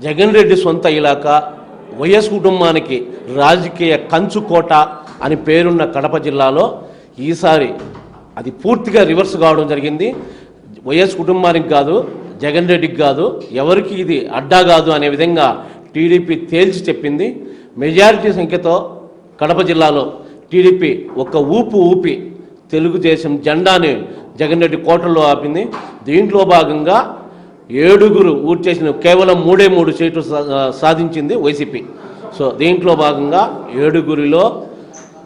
జగన్ రెడ్డి సొంత ఇలాకా వైఎస్ కుటుంబానికి రాజకీయ కంచుకోట అని పేరున్న కడప జిల్లాలో ఈసారి అది పూర్తిగా రివర్స్ కావడం జరిగింది. వైఎస్ కుటుంబానికి కాదు, జగన్ రెడ్డికి కాదు, ఎవరికి ఇది అడ్డా కాదు అనే విధంగా టీడీపీ తేల్చి చెప్పింది. మెజారిటీ సంఖ్యతో కడప జిల్లాలో టీడీపీ ఒక ఊపి తెలుగుదేశం జెండాని జగన్ రెడ్డి కోటల్లో ఆపింది. దీంట్లో భాగంగా 7 ఊరు చేసిన కేవలం 3 సీట్లు సాధించింది వైసీపీ. సో దీంట్లో భాగంగా 7లో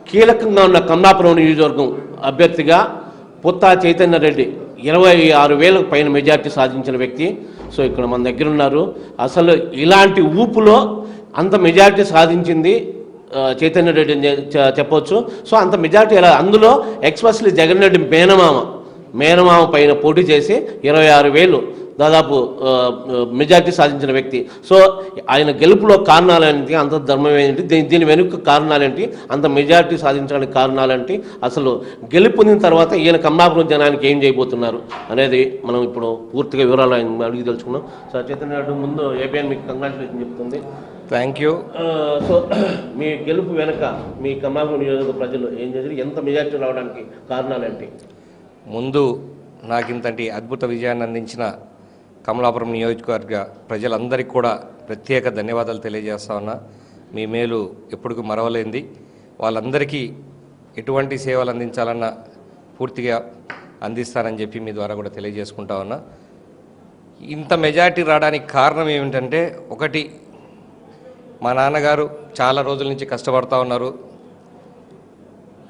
కీలకంగా ఉన్న కమలాపురం నియోజకవర్గం అభ్యర్థిగా పుత్తా చైతన్య రెడ్డి 26,000 పైన మెజార్టీ సాధించిన వ్యక్తి. సో ఇక్కడ మన దగ్గర ఉన్నారు. అసలు ఇలాంటి ఊపులో అంత మెజార్టీ సాధించింది చైతన్య రెడ్డి అని చెప్పవచ్చు. సో అంత మెజార్టీ ఎలా, అందులో ఎక్స్పెషల్లీ జగన్ రెడ్డి మేనమామ పైన పోటీ చేసి 26,000 దాదాపు మెజార్టీ సాధించిన వ్యక్తి. సో ఆయన గెలుపులో కారణాలేంటి, అంత ధర్మం ఏంటి, దీని వెనుక కారణాలేంటి, అంత మెజార్టీ సాధించడానికి కారణాలేంటి, అసలు గెలుపు పొందిన తర్వాత ఈయన కమలాపురం జనానికి ఏం చేయబోతున్నారు అనేది మనం ఇప్పుడు పూర్తిగా వివరాలు ఆయన అడిగి తెలుసుకున్నాం. సో చైతన్య రెడ్డి ముందు ఏబిఎన్ మీకు కంగ్రాచులేషన్ చెప్తుంది. Thank you. సో మీ గెలుపు వెనక మీ కమలాపురం నియోజకవర్గ ప్రజలు ఏం చేశారు, ఎంత మెజార్టీ రావడానికి కారణాలేంటి? ముందు నాకింతటి అద్భుత విజయాన్ని అందించిన కమలాపురం నియోజకవర్గ ప్రజలందరికీ కూడా ప్రత్యేక ధన్యవాదాలు తెలియజేస్తా ఉన్నా. మీ మేలు ఎప్పటికీ మరవలేంది. వాళ్ళందరికీ ఎటువంటి సేవలు అందించాలన్నా పూర్తిగా అందిస్తానని చెప్పి మీ ద్వారా కూడా తెలియజేసుకుంటా ఉన్నా. ఇంత మెజారిటీ రావడానికి కారణం ఏమిటంటే, ఒకటి, మా నాన్నగారు చాలా రోజుల నుంచి కష్టపడతా ఉన్నారు.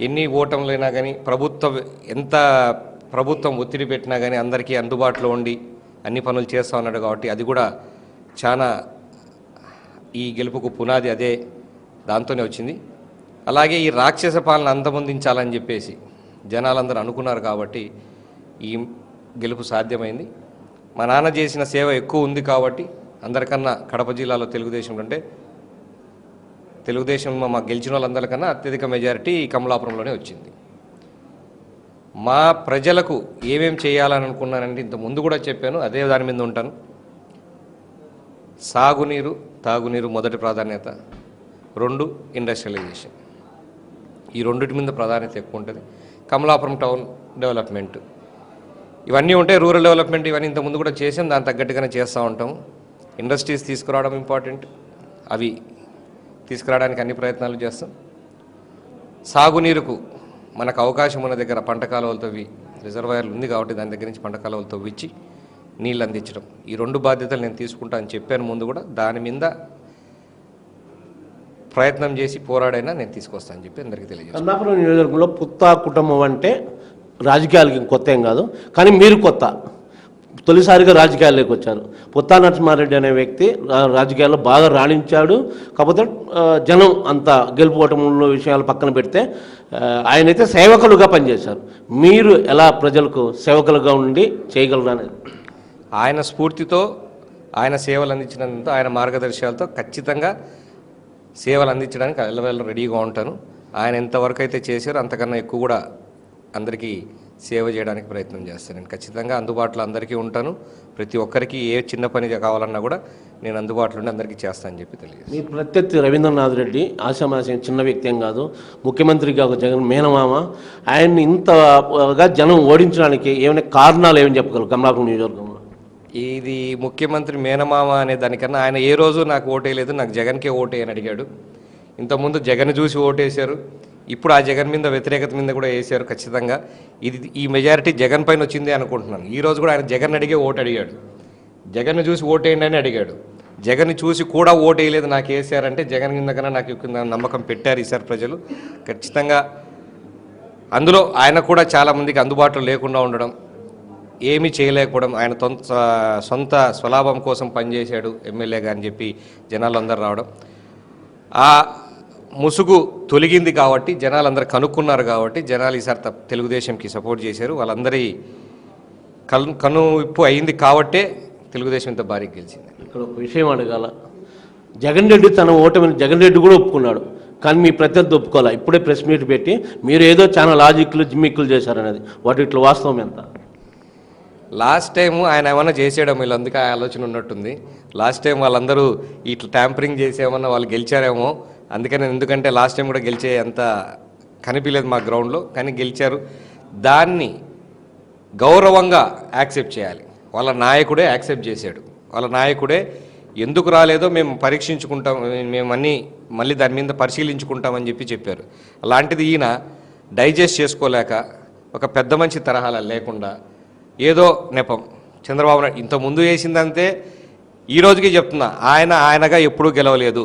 ఎన్ని ఓటములైనా కానీ ఎంత ప్రభుత్వం ఒత్తిడి పెట్టినా కానీ అందరికీ అందుబాటులో ఉండి అన్ని పనులు చేస్తూ ఉన్నాడు. కాబట్టి అది కూడా చాలా ఈ గెలుపుకు పునాది అదే, దాంతోనే వచ్చింది. అలాగే ఈ రాక్షస పాలన అంతమొందించాలని చెప్పేసి జనాలందరూ అనుకున్నారు. కాబట్టి ఈ గెలుపు సాధ్యమైంది. మా నాన్న చేసిన సేవ ఎక్కువ ఉంది కాబట్టి అందరికన్నా కడప జిల్లాలో తెలుగుదేశం మా గెలిచిన వాళ్ళందరికన్నా అత్యధిక మెజారిటీ కమలాపురంలోనే వచ్చింది. మా ప్రజలకు ఏమేం చేయాలని అనుకున్నానంటే, ఇంత ముందు కూడా చెప్పాను, అదే దాని మీద ఉంటాను. సాగునీరు, తాగునీరు మొదటి ప్రాధాన్యత. 2, ఇండస్ట్రియలైజేషన్. ఈ రెండింటి మీద ప్రాధాన్యత ఎక్కువ ఉంటుంది. కమలాపురం టౌన్ డెవలప్మెంట్ ఇవన్నీ ఉంటాయి. రూరల్ డెవలప్మెంట్ ఇవన్నీ ఇంతకుముందు కూడా చేసాం, దాని తగ్గట్టుగానే చేస్తూ ఉంటాం. ఇండస్ట్రీస్ తీసుకురావడం ఇంపార్టెంట్, అవి తీసుకురావడానికి అన్ని ప్రయత్నాలు చేస్తాం. సాగునీరుకు మనకు అవకాశం ఉన్న దగ్గర పంట కాలువలు తవ్వి, రిజర్వాయర్లు ఉంది కాబట్టి దాని దగ్గర నుంచి పంట కాలువలు తవ్వించి నీళ్ళు అందించడం, ఈ 2 బాధ్యతలు నేను తీసుకుంటా అని చెప్పాను ముందు కూడా. దాని మీద ప్రయత్నం చేసి పోరాడైనా నేను తీసుకొస్తాను అని చెప్పి అందరికీ తెలియజేస్తాను. కమలాపురం నియోజకవర్గంలో పుత్తా కుటుంబం అంటే రాజకీయాలకి కొత్త ఏం కాదు, కానీ మీరు కొత్త, తొలిసారిగా రాజకీయాల్లోకి వచ్చారు. పుత్తా నరసింహారెడ్డి అనే వ్యక్తి రాజకీయాల్లో బాగా రాణించాడు. కాకపోతే జనం అంత గెలుపుకోవటంలో విషయాలు పక్కన పెడితే ఆయనైతే సేవకులుగా పనిచేశారు. మీరు ఎలా ప్రజలకు సేవకులుగా ఉండి చేయగలరు అనేది? ఆయన స్ఫూర్తితో, ఆయన సేవలు అందించినంత, ఆయన మార్గదర్శకాలతో ఖచ్చితంగా సేవలు అందించడానికి ఎల్లవేళ రెడీగా ఉంటాను. ఆయన ఎంతవరకు అయితే చేశారో అంతకన్నా ఎక్కువ కూడా అందరికీ సేవ చేయడానికి ప్రయత్నం చేస్తాను. నేను ఖచ్చితంగా అందుబాటులో అందరికీ ఉంటాను. ప్రతి ఒక్కరికి ఏ చిన్న పని కావాలన్నా కూడా నేను అందుబాటులో ఉండి అందరికీ చేస్తానని చెప్పి తెలియజేస్తాను. మీ ప్రత్యర్థి రవీంద్రనాథ్ రెడ్డి ఆశామాశయం చిన్న వ్యక్తి ఏం కాదు, ముఖ్యమంత్రిగా ఒక జగన్ మేనమామ. ఆయన్ని ఇంతగా జనం ఓడించడానికి ఏమైనా కారణాలు ఏమని చెప్పగలరు కమలాపురం నియోజకవర్గంలో? ఇది ముఖ్యమంత్రి మేనమామ అనే దానికన్నా ఆయన ఏ రోజు నాకు ఓటేయలేదు, నాకు జగన్కే ఓటేయని అడిగాడు. ఇంతకుముందు జగన్ చూసి ఓటేశారు, ఇప్పుడు ఆ జగన్ మీద వ్యతిరేకత మీద కూడా వేశారు. ఖచ్చితంగా ఈ మెజారిటీ జగన్ పైన వచ్చింది అనుకుంటున్నాను. ఈరోజు కూడా ఆయన జగన్ అడిగే ఓటు అడిగాడు, జగన్ను చూసి ఓటేయండి అని అడిగాడు. జగన్ని చూసి కూడా ఓటేయలేదు, నాకు వేసారంటే జగన్ కింద కన్నా నాకు ఎక్కువ నమ్మకం పెట్టారు ఈసారి ప్రజలు. ఖచ్చితంగా అందులో ఆయన కూడా చాలామందికి అందుబాటులో లేకుండా ఉండడం, ఏమీ చేయలేకపోవడం, ఆయన సొంత స్వలాభం కోసం పనిచేశాడు ఎమ్మెల్యేగా అని చెప్పి జనాలు అందరూ రావడం, ఆ ముసుగు తొలగింది కాబట్టి జనాలందరూ కనుక్కున్నారు. కాబట్టి జనాలు ఈసారి తెలుగుదేశంకి సపోర్ట్ చేశారు. వాళ్ళందరి కనువిప్పు అయింది కాబట్టే తెలుగుదేశం ఇంత భారీగా గెలిచింది. ఇక్కడ ఒక విషయం అడగాల, జగన్ రెడ్డి తన ఓటమిని జగన్ రెడ్డి కూడా ఒప్పుకున్నాడు, కానీ మీ ప్రత్యర్థి ఒప్పుకోవాలి. ఇప్పుడే ప్రెస్ మీట్ పెట్టి మీరు ఏదో చాలా లాజిక్లు జిమ్మిక్కులు చేశారనేది, వాటి ఇట్లా వాస్తవం ఎంత? లాస్ట్ టైం ఆయన ఏమన్నా చేసేయడం వీళ్ళందుకే ఆ ఆలోచన ఉన్నట్టుంది. లాస్ట్ టైం వాళ్ళందరూ ఇట్లా ట్యాంపరింగ్ చేసేమన్నా వాళ్ళు గెలిచారేమో, అందుకని ఎందుకంటే లాస్ట్ టైం కూడా గెలిచే అంత కనిపించలేదు మా గ్రౌండ్లో, కానీ గెలిచారు. దాన్ని గౌరవంగా యాక్సెప్ట్ చేయాలి. వాళ్ళ నాయకుడే యాక్సెప్ట్ చేశాడు. వాళ్ళ నాయకుడే ఎందుకు రాలేదో మేము పరీక్షించుకుంటాం, మేము మళ్ళీ దాని మీద పరిశీలించుకుంటామని చెప్పారు. అలాంటిది ఈయన డైజెస్ట్ చేసుకోలేక ఒక పెద్ద మంచి తరహాల లేకుండా ఏదో నెపం చంద్రబాబు నాయుడు ఇంతకుముందు వేసిందంతే, ఈ రోజుకి చెప్తున్నా ఆయనగా ఎప్పుడూ గెలవలేదు,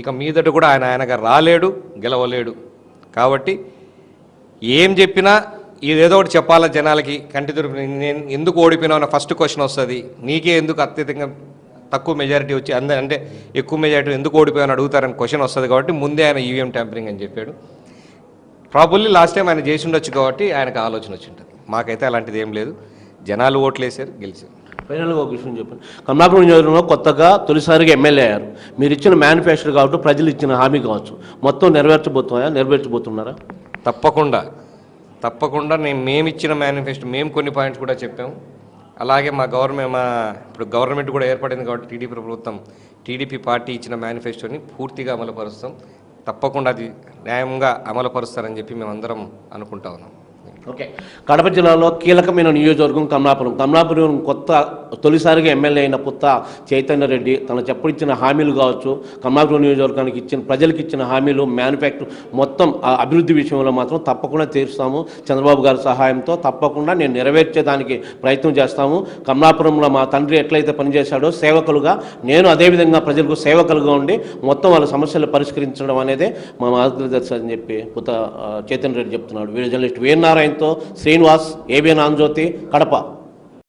ఇక మీదట కూడా ఆయనగా రాలేడు, గెలవలేడు. కాబట్టి ఏం చెప్పినా ఇదేదో ఒకటి చెప్పాలా జనాలకి. కంటి తురుపు నేను ఎందుకు ఓడిపోయినా అన్న ఫస్ట్ క్వశ్చన్ వస్తుంది. నీకే ఎందుకు అత్యధికంగా తక్కువ మెజారిటీ వచ్చి అంటే ఎక్కువ మెజారిటీ ఎందుకు ఓడిపోయాని అడుగుతారని క్వశ్చన్ వస్తుంది. కాబట్టి ముందే ఆయన ఈవీఎం ట్యాంపరింగ్ అని చెప్పాడు. ప్రాబుల్లీ లాస్ట్ టైం ఆయన చేసి ఉండొచ్చు కాబట్టి ఆయనకు ఆలోచన వచ్చి ఉంటుంది. మాకైతే అలాంటిది ఏం లేదు. జనాలు ఓట్లు వేసారు, గెలిచారు. ఫైనల్గా ఒక విషయం చెప్పండి. కమలాపురం నియోజకవర్గంలో కొత్తగా తొలిసారిగా ఎమ్మెల్యే అయ్యారు. మీరు ఇచ్చిన మేనిఫెస్టో కావచ్చు, ప్రజలు ఇచ్చిన హామీ కావచ్చు, మొత్తం నెరవేర్చబోతున్నారా? తప్పకుండా మేమిచ్చిన మేనిఫెస్టో మేము కొన్ని పాయింట్స్ కూడా చెప్పాము. అలాగే మా ఇప్పుడు గవర్నమెంట్ కూడా ఏర్పడింది కాబట్టి టీడీపీ పార్టీ ఇచ్చిన మేనిఫెస్టోని పూర్తిగా అమలుపరుస్తాం. తప్పకుండా అది న్యాయంగా అమలుపరుస్తారని చెప్పి మేమందరం అనుకుంటా ఉన్నాం. ఓకే. కడప జిల్లాలో కీలకమైన నియోజకవర్గం కమలాపురం తొలిసారిగా ఎమ్మెల్యే అయిన పుత్త చైతన్య రెడ్డి తను చెప్పిచ్చిన హామీలు కావచ్చు, కమలాపురం నియోజకవర్గానికి ప్రజలకు ఇచ్చిన హామీలు, మ్యానుఫ్యాక్చర్ మొత్తం అభివృద్ధి విషయంలో మాత్రం తప్పకుండా తీరుస్తాము. చంద్రబాబు గారి సహాయంతో తప్పకుండా నేను నెరవేర్చేదానికి ప్రయత్నం చేస్తాము. కమలాపురంలో మా తండ్రి ఎట్లయితే పనిచేశాడో సేవకులుగా నేను అదేవిధంగా ప్రజలకు సేవకులుగా ఉండి మొత్తం వాళ్ళ సమస్యలు పరిష్కరించడం అనేదే మా మార్గదర్శి అని చెప్పి పుత్త చైతన్య రెడ్డి చెప్తున్నాడు. Video journalist వీరనారాయణతో Srinivas, ABN Andhra Jyothi, Kadapa.